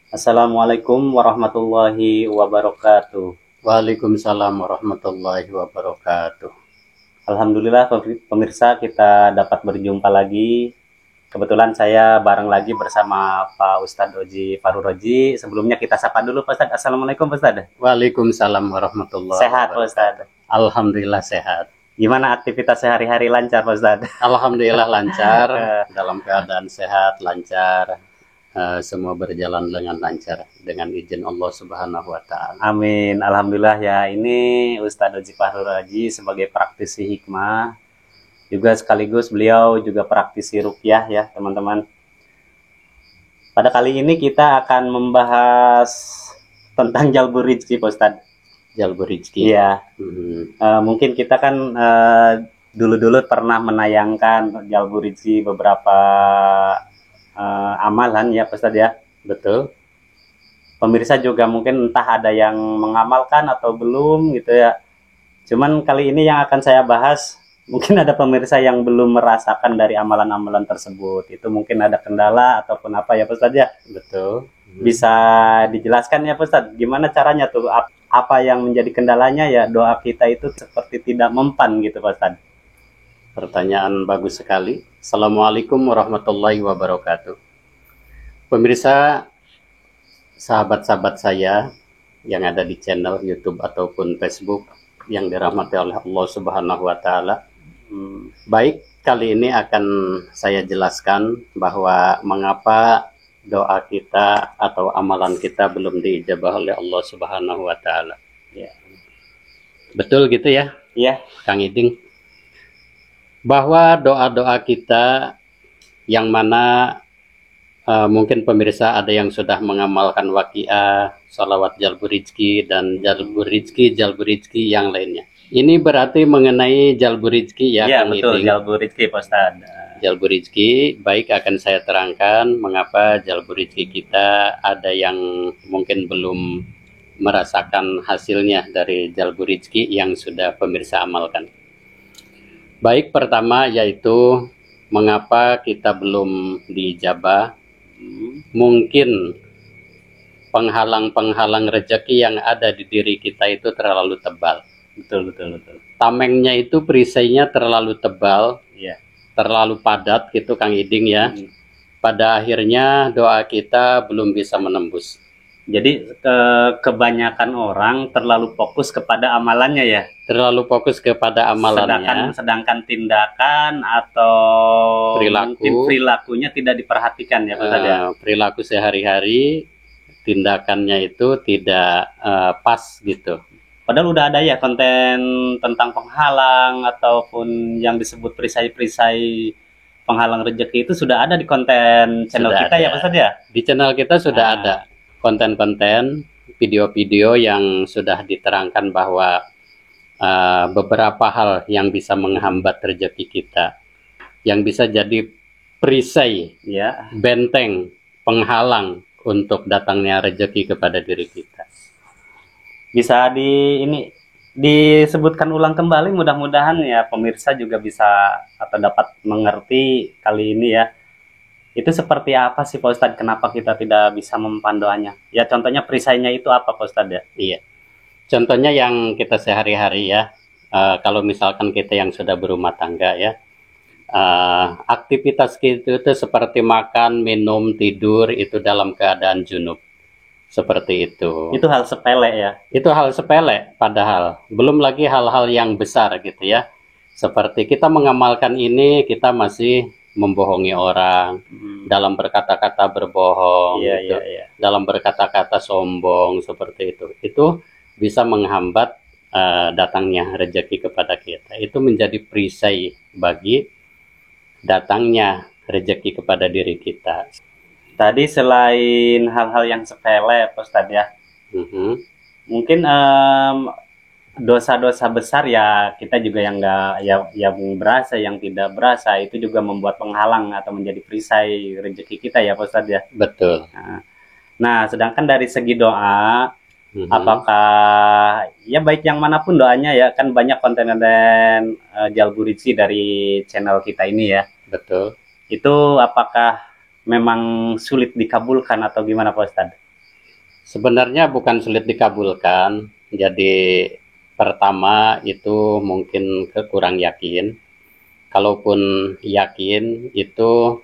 Assalamualaikum warahmatullahi wabarakatuh. Waalaikumsalam warahmatullahi wabarakatuh. Alhamdulillah pemirsa kita dapat berjumpa lagi. Kebetulan saya bareng lagi bersama Pak Ustadz Oji Faruroji. Sebelumnya kita sapa dulu Pak Ustadz. Assalamualaikum Pak Ustadz. Waalaikumsalam warahmatullahi Sehat Pak wabarakatuh. Ustadz. Alhamdulillah sehat. Gimana aktivitas sehari-hari lancar Pak Ustadz? Alhamdulillah lancar, dalam keadaan sehat, lancar. Semua berjalan dengan lancar dengan izin Allah Subhanahu wa taala. Amin. Alhamdulillah ya. Ini Ustadz Oji Faruroji sebagai praktisi hikmah. Juga sekaligus beliau juga praktisi ruqyah ya teman-teman. Pada kali ini kita akan membahas tentang jalbur rizki Pak Ustadz. Jalbur rizki. Iya. Mungkin kita kan dulu-dulu pernah menayangkan jalbur rizki beberapa amalan ya Pak Ustadz ya. Betul. Pemirsa juga mungkin entah ada yang mengamalkan atau belum gitu ya. Cuman kali ini yang akan saya bahas, mungkin ada pemirsa yang belum merasakan dari amalan-amalan tersebut. Itu mungkin ada kendala ataupun apa ya Pak Ustadz ya. Betul. Bisa dijelaskan ya Pak Ustadz, gimana caranya tuh, apa yang menjadi kendalanya ya, doa kita itu seperti tidak mempan gitu Pak Ustadz. Pertanyaan bagus sekali. Assalamualaikum warahmatullahi wabarakatuh. Pemirsa, sahabat-sahabat saya yang ada di channel YouTube ataupun Facebook yang dirahmati oleh Allah Subhanahu wa taala. Baik, kali ini akan saya jelaskan bahwa mengapa doa kita atau amalan kita belum diijabah oleh Allah Subhanahu wa taala. Ya. Betul gitu ya? Iya, Kang Iding. Bahwa doa-doa kita yang mana mungkin pemirsa ada yang sudah mengamalkan waqiah, salawat jalbur rizki, dan jalbur rizki yang lainnya. Ini berarti mengenai jalbur rizki ya, iya Kang betul, Iding. jalbur rizki Pak Ustadz. Jalbur rizki, baik akan saya terangkan mengapa jalbur rizki kita ada yang mungkin belum merasakan hasilnya dari jalbur rizki yang sudah pemirsa amalkan. Baik, pertama yaitu mengapa kita belum diijabah. Mungkin penghalang-penghalang rezeki yang ada di diri kita itu terlalu tebal. Betul. Tamengnya itu perisainya terlalu tebal, Iya. terlalu padat gitu Kang Iding ya. Pada akhirnya doa kita belum bisa menembus. Jadi kebanyakan orang terlalu fokus kepada amalannya ya. Terlalu fokus kepada amalannya. Sedangkan tindakan atau mungkin perilakunya tidak diperhatikan ya Pak Ustadz ya. Perilaku sehari-hari, tindakannya itu tidak pas gitu. Padahal udah ada ya konten tentang penghalang ataupun yang disebut perisai-perisai penghalang rezeki, itu sudah ada di konten channel Sudah kita ada. ya Pak Ustadz ya. Di channel kita sudah ada konten-konten, video-video yang sudah diterangkan bahwa beberapa hal yang bisa menghambat rezeki kita, yang bisa jadi perisai, Ya. benteng, penghalang untuk datangnya rezeki kepada diri kita. Bisa disebutkan ulang kembali, mudah-mudahan ya pemirsa juga bisa atau dapat mengerti kali ini ya. Itu seperti apa sih Pak Ustadz, kenapa kita tidak bisa mempan doanya? Ya contohnya perisainya itu apa Pak Ustadz ya? Iya. Contohnya yang kita sehari-hari ya, kalau misalkan kita yang sudah berumah tangga ya, aktivitas kita itu seperti makan, minum, tidur itu dalam keadaan junub. Seperti itu. Itu hal sepele ya? Itu hal sepele padahal. Belum lagi hal-hal yang besar gitu ya. Seperti kita mengamalkan ini, kita masih membohongi orang, dalam berkata-kata berbohong, gitu. Dalam berkata-kata sombong, seperti itu. Itu bisa menghambat datangnya rezeki kepada kita. Itu menjadi perisai bagi datangnya rezeki kepada diri kita. Tadi selain hal-hal yang sepele Pak Ustadz ya, mungkin dosa-dosa besar ya kita juga yang yang berasa, yang tidak berasa, itu juga membuat penghalang atau menjadi perisai rezeki kita ya Pak Ustadz ya. Betul. Nah sedangkan dari segi doa, apakah ya baik yang manapun doanya ya, kan banyak konten-konten jalbur rizki dari channel kita ini ya. Betul. Itu apakah memang sulit dikabulkan atau gimana Pak Ustadz? Sebenarnya bukan sulit dikabulkan. Jadi pertama itu mungkin kurang yakin. Kalaupun yakin itu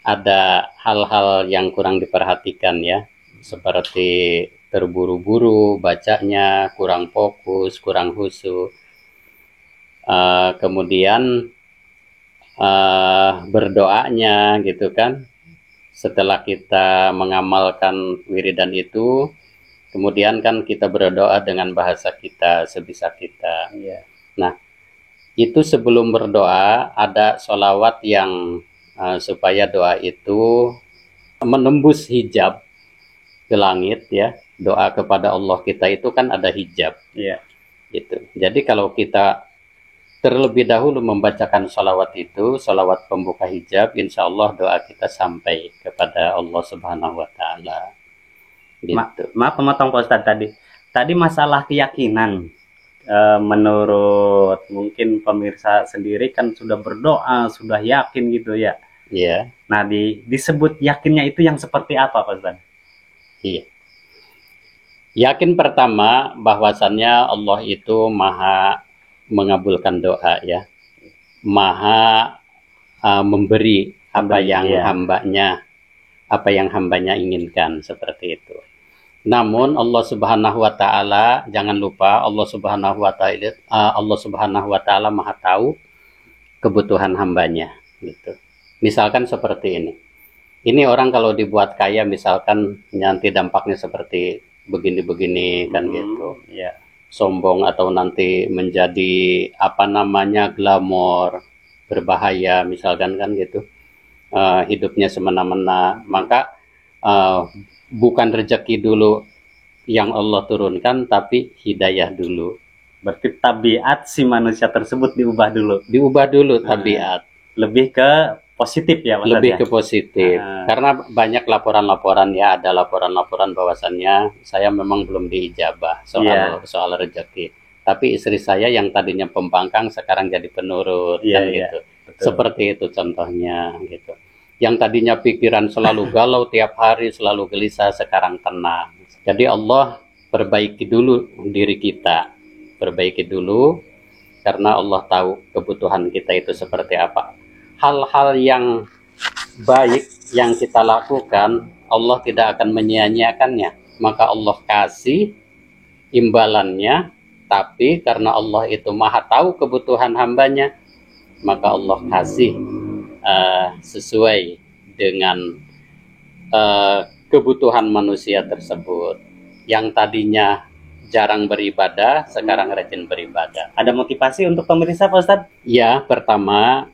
ada hal-hal yang kurang diperhatikan ya. Seperti terburu-buru bacanya, kurang fokus, kurang khusyuk. Kemudian berdoanya gitu kan. Setelah kita mengamalkan wiridan itu, kemudian kan kita berdoa dengan bahasa kita, sebisa kita. Iya. Nah, itu sebelum berdoa ada sholawat yang supaya doa itu menembus hijab ke langit ya. Doa kepada Allah kita itu kan ada hijab. Iya. Gitu. Jadi kalau kita terlebih dahulu membacakan sholawat itu, sholawat pembuka hijab, insya Allah doa kita sampai kepada Allah Subhanahu Wa Taala. Gitu. Maaf memotong Pak Ustadz tadi. Tadi masalah keyakinan. Menurut mungkin pemirsa sendiri kan sudah berdoa, sudah yakin gitu ya. Iya. Nah, disebut yakinnya itu yang seperti apa Pak Ustadz? Iya. Yakin pertama bahwasannya Allah itu maha mengabulkan doa ya, maha memberi apa yang hambanya inginkan, seperti itu. Namun Allah Subhanahu Wa Taala, jangan lupa Allah Subhanahu Wa Taala maha tahu kebutuhan hambanya gitu. Misalkan seperti ini orang kalau dibuat kaya misalkan nanti dampaknya seperti begini-begini kan gitu ya. Sombong atau nanti menjadi glamor, berbahaya misalkan kan gitu, hidupnya semena-mena, maka bukan rezeki dulu yang Allah turunkan, tapi hidayah dulu. Berarti tabiat si manusia tersebut diubah dulu Tabiat lebih ke positif ya Mas, lebih ke positif. Karena banyak laporan-laporan ya, ada laporan-laporan bahwasannya saya memang belum diijabah soal rezeki, tapi istri saya yang tadinya pembangkang sekarang jadi penurut kan gitu. Betul. Seperti itu contohnya gitu. Yang tadinya pikiran selalu galau tiap hari, selalu gelisah, sekarang tenang. Jadi Allah perbaiki dulu diri kita, perbaiki dulu, karena Allah tahu kebutuhan kita itu seperti apa. Hal-hal yang baik yang kita lakukan, Allah tidak akan menyia-nyiakannya. Maka Allah kasih imbalannya, tapi karena Allah itu maha tahu kebutuhan hambanya, maka Allah kasih sesuai dengan kebutuhan manusia tersebut. Yang tadinya jarang beribadah, sekarang rajin beribadah. Ada motivasi untuk pemirsa Pak Ustadz? Ya, pertama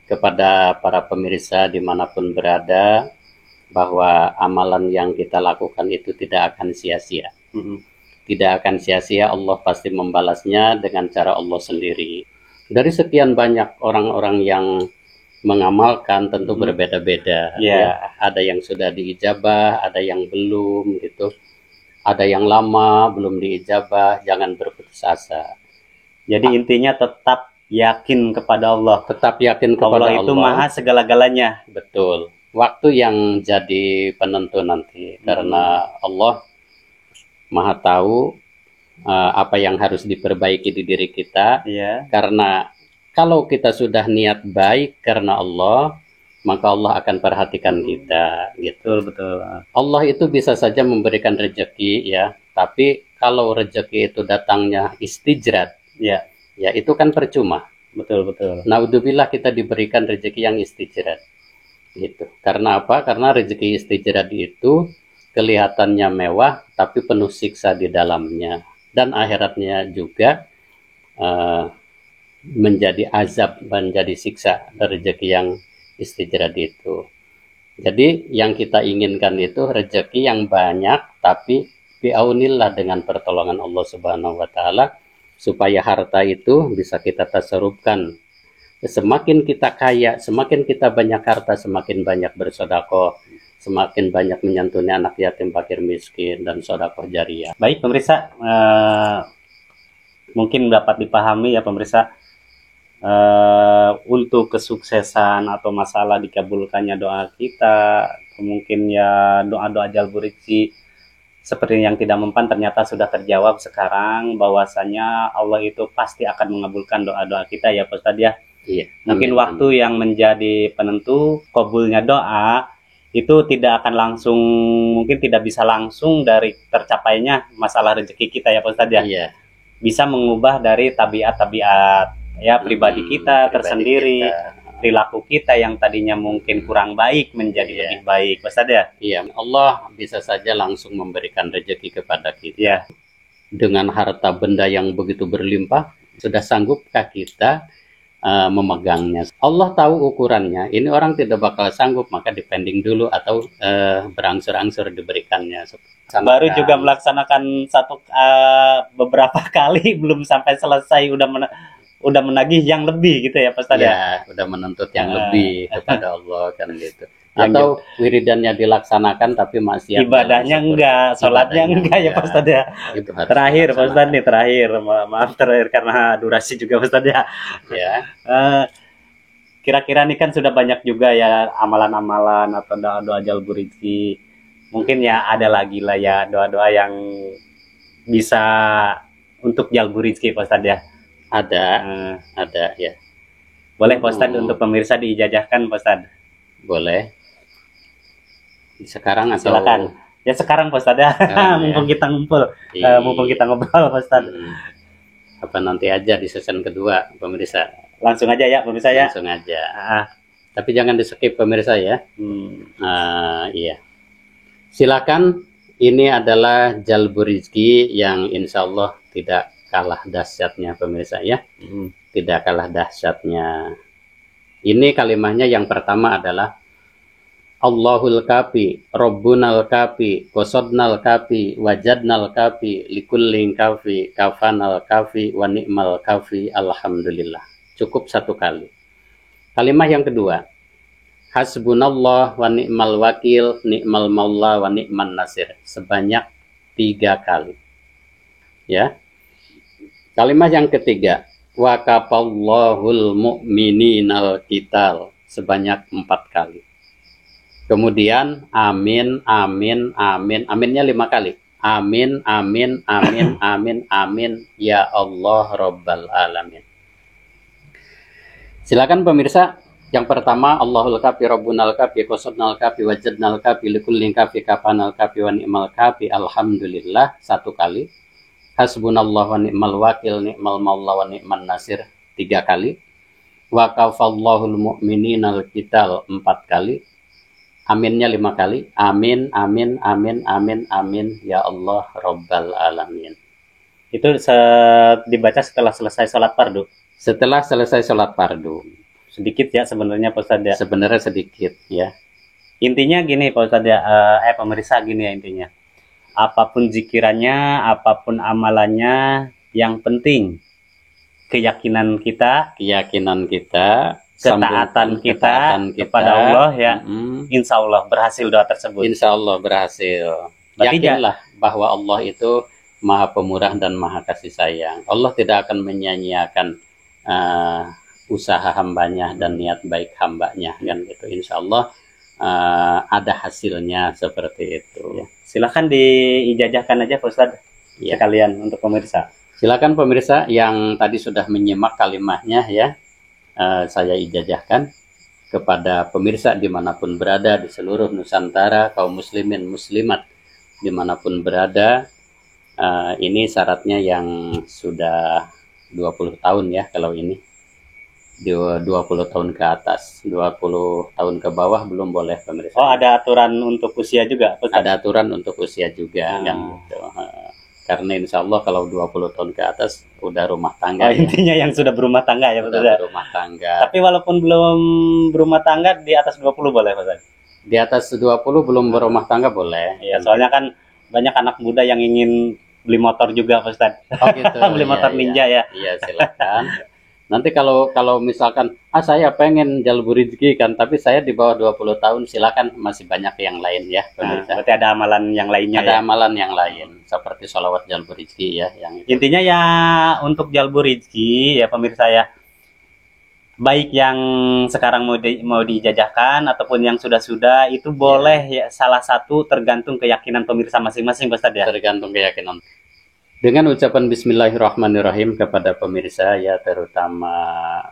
kepada para pemirsa dimanapun berada, bahwa amalan yang kita lakukan itu tidak akan sia-sia. Tidak akan sia-sia, Allah pasti membalasnya dengan cara Allah sendiri. Dari sekian banyak orang-orang yang mengamalkan tentu berbeda-beda. Ya, ada yang sudah diijabah, ada yang belum gitu. Ada yang lama belum diijabah, jangan berputus asa. Jadi intinya tetap yakin kepada Allah. Tetap yakin kepada Allah. Allah itu maha segala-galanya. Betul. Waktu yang jadi penentu nanti. Karena Allah maha tahu apa yang harus diperbaiki di diri kita. Karena kalau kita sudah niat baik karena Allah, maka Allah akan perhatikan kita. Gitu. Betul. Allah itu bisa saja memberikan rezeki ya. Tapi kalau rezeki itu datangnya istijrat, ya itu kan percuma. Betul. Naudzubillah kita diberikan rezeki yang istijrat. Gitu. Karena apa? Karena rezeki istijrat itu kelihatannya mewah, tapi penuh siksa di dalamnya. Dan akhiratnya juga menjadi azab, menjadi siksa rezeki yang istijrat itu. Jadi yang kita inginkan itu rezeki yang banyak, tapi biaunillah, dengan pertolongan Allah Subhanahu Wa Taala, supaya harta itu bisa kita tasarrufkan. Semakin kita kaya, semakin kita banyak harta, semakin banyak bersedekah, semakin banyak menyantuni anak yatim, fakir miskin, dan sedekah jariah. Baik pemirsa, mungkin dapat dipahami ya pemirsa, untuk kesuksesan atau masalah dikabulkannya doa kita, mungkin ya doa-doa jalbu rezeki, seperti yang tidak mempan ternyata sudah terjawab sekarang, bahwasanya Allah itu pasti akan mengabulkan doa-doa kita ya Pak Ustadz ya. Iya. Mungkin Amin, waktu amin. yang menjadi penentu kabulnya doa itu tidak akan langsung, mungkin tidak bisa langsung dari tercapainya masalah rezeki kita ya Pak Ustadz ya. Iya. Bisa mengubah dari tabiat-tabiat ya pribadi kita tersendiri, perilaku kita yang tadinya mungkin kurang baik menjadi lebih baik Pak Ustadz ya. Iya, Allah bisa saja langsung memberikan rezeki kepada kita. Iya. Dengan harta benda yang begitu berlimpah, sudah sanggupkah kita memegangnya? Allah tahu ukurannya. Ini orang tidak bakal sanggup, maka dipending dulu atau berangsur-angsur diberikannya. Baru juga melaksanakan beberapa kali belum sampai selesai udah menagih yang lebih gitu ya Pak Ustadz ya, udah menuntut yang lebih kepada Allah kan gitu. Yang Atau wiridannya dilaksanakan tapi masih ibadahnya enggak, sholatnya enggak ya Pak Ustadz ya. Terakhir Pak Ustadz nih, maaf terakhir karena durasi juga Pak Ustadz ya. Kira-kira nih kan sudah banyak juga ya amalan-amalan atau doa-doa jalbur rezeki. Mungkin ya ada lagi lah ya doa-doa yang bisa untuk jalbur rezeki Pak Ustadz ya. Ada ya. Boleh Pak Ustadz untuk pemirsa diijajahkan Pak Ustadz? Boleh. Sekarang atau silakan. Ya sekarang Pak Ustadz ya. Mumpung kita ngumpul, mumpung kita ngobrol Pak Ustadz. Apa nanti aja di season kedua pemirsa? Langsung aja ya pemirsa ya. Langsung aja. Tapi jangan di skip pemirsa ya. Iya. Silakan. Ini adalah jalbur rezeki yang insya Allah tidak kalah dahsyatnya pemirsa ya. Tidak kalah dahsyatnya. Ini kalimahnya yang pertama adalah Allahul kafi, Rabbunal kafi, Qasodnal kafi, Wajadnal kafi, Likullin kafi, Kafanal kafi, Wa ni'mal kafi, Alhamdulillah. Cukup satu kali. Kalimah yang kedua, Hasbunallah wa ni'mal wakil, ni'mal maula wa ni'man nasir. Sebanyak 3 kali. Ya. Kalimat yang ketiga, Wa kafallahul mu'mininal qital. Sebanyak 4 kali. Kemudian amin, amin, amin. Aminnya 5 kali. Amin, amin, amin, amin, amin. Ya Allah Rabbal Alamin. Silakan pemirsa. Yang pertama, Allahul kafi, Rabbunal kafi, Qasodnal kafi, Wajadnal kafi, Likullin kafi, Kafanal kafi, Wa ni'mal kafi, Alhamdulillah. 1 kali. Hasbunallah wa ni'mal wakil, ni'mal maula wa ni'man nasir. 3 kali. Wa kafallahul mu'mininal qital. 4 kali. Aminnya 5 kali. Amin, amin, amin, amin, amin. Ya Allah Rabbal Alamin. Itu dibaca setelah selesai sholat fardu? Setelah selesai sholat fardu. Sedikit ya sebenarnya Pak Ustadz ya? Sebenarnya sedikit ya. Intinya gini Pak Ustadz ya, pemirsa gini ya intinya. Apapun zikirannya, apapun amalannya, yang penting keyakinan kita, ketaatan kita kepada Allah ya. Insya Allah berhasil doa tersebut. Insya Allah berhasil. Yakinlah bahwa Allah itu Maha Pemurah dan Maha Kasih Sayang. Allah tidak akan menyia-nyiakan usaha hambanya dan niat baik hambanya kan gitu. Insya Allah ada hasilnya seperti itu. Ya. Silahkan diijajahkan aja Pak Ustadz sekalian untuk pemirsa. Silakan pemirsa yang tadi sudah menyimak kalimahnya ya. Saya ijajahkan kepada pemirsa dimanapun berada di seluruh Nusantara, kaum muslimin muslimat dimanapun berada. Ini syaratnya yang sudah 20 tahun ya kalau ini. 20 tahun ke atas, 20 tahun ke bawah belum boleh pemirsa. Oh, ada aturan untuk usia juga? Ustaz? Ada aturan untuk usia juga kan gitu. Karena insya Allah kalau 20 tahun ke atas udah rumah tangga. Intinya yang sudah berumah tangga ya Pak? Sudah berumah tangga. Tapi walaupun belum berumah tangga di atas 20 boleh Pak? Di atas 20 belum berumah tangga boleh. Iya, soalnya kan banyak anak muda yang ingin beli motor juga Pak Ustaz. Oh gitu. Beli motor Ninja ya. Iya, silakan. Nanti kalau misalkan saya pengen jalbur rezeki kan, tapi saya di bawah 20 tahun, silakan, masih banyak yang lain ya pemirsa. Berarti ada amalan yang lainnya. Ada amalan yang lain seperti sholawat jalbur rezeki ya yang itu. Intinya ya untuk jalbur rezeki ya pemirsa ya. baik yang sekarang mau dijajahkan ataupun yang sudah-sudah itu boleh ya, salah satu tergantung keyakinan pemirsa masing-masing Pak Ustadz ya. Tergantung keyakinan. Dengan ucapan Bismillahirrahmanirrahim kepada pemirsa ya, terutama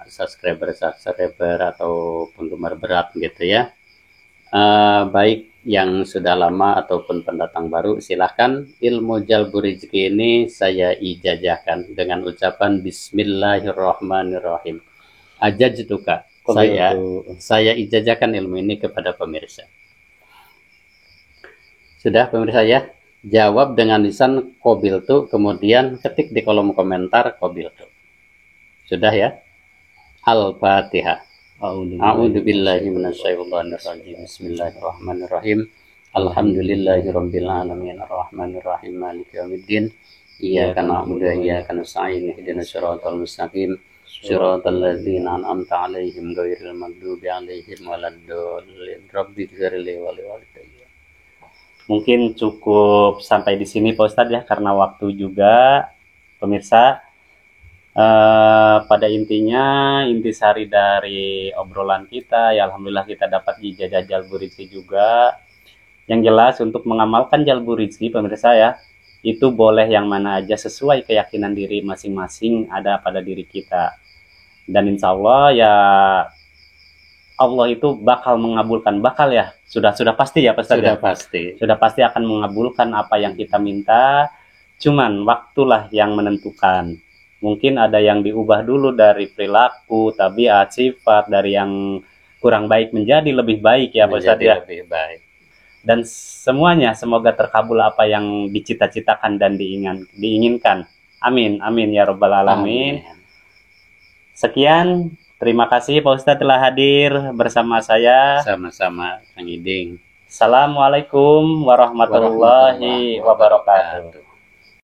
subscriber atau penggemar berat gitu ya. Baik yang sudah lama ataupun pendatang baru, silahkan ilmu jalbu rezeki ini saya ijazahkan dengan ucapan Bismillahirrahmanirrahim. Ajajtuka, saya ijazahkan ilmu ini kepada pemirsa. Sudah pemirsa ya, jawab dengan lisan qabiltu, kemudian ketik di kolom komentar qabiltu. Sudah ya. Al-Fatihah. A'udzu billahi minasyaitonir rajim. Bismillahirrahmanirrahim. Alhamdulillahirabbil alamin arrahmanir rahim maliki yaumiddin. Iyyaka na'budu wa iyyaka nasta'in ihdinas siratal mustaqim. Siratal ladzina an'amta 'alaihim ghairil maghdubi 'alaihim waladdallin. Rabbighfirli wa liwalidayya. Mungkin cukup sampai di sini Pak Ustadz ya, karena waktu juga pemirsa. Pada intinya intisari dari obrolan kita ya, alhamdulillah kita dapat ijazah jalbu rizki juga. Yang jelas untuk mengamalkan jalbu rizki pemirsa ya, itu boleh yang mana aja sesuai keyakinan diri masing-masing ada pada diri kita. Dan insya Allah ya, Allah itu bakal mengabulkan, sudah pasti ya Pak Ustadz. Sudah pasti akan mengabulkan apa yang kita minta. Cuman waktulah yang menentukan. Mungkin ada yang diubah dulu dari perilaku, tabiat, sifat, dari yang kurang baik menjadi lebih baik ya Pak Ustadz ya. Lebih baik. Dan semuanya semoga terkabul apa yang dicita-citakan dan diinginkan. Amin, amin ya Rabbal Alamin. Amin. Sekian, terima kasih Pak Ustadz telah hadir bersama saya. Sama-sama Kang Iding. Assalamualaikum warahmatullahi wabarakatuh.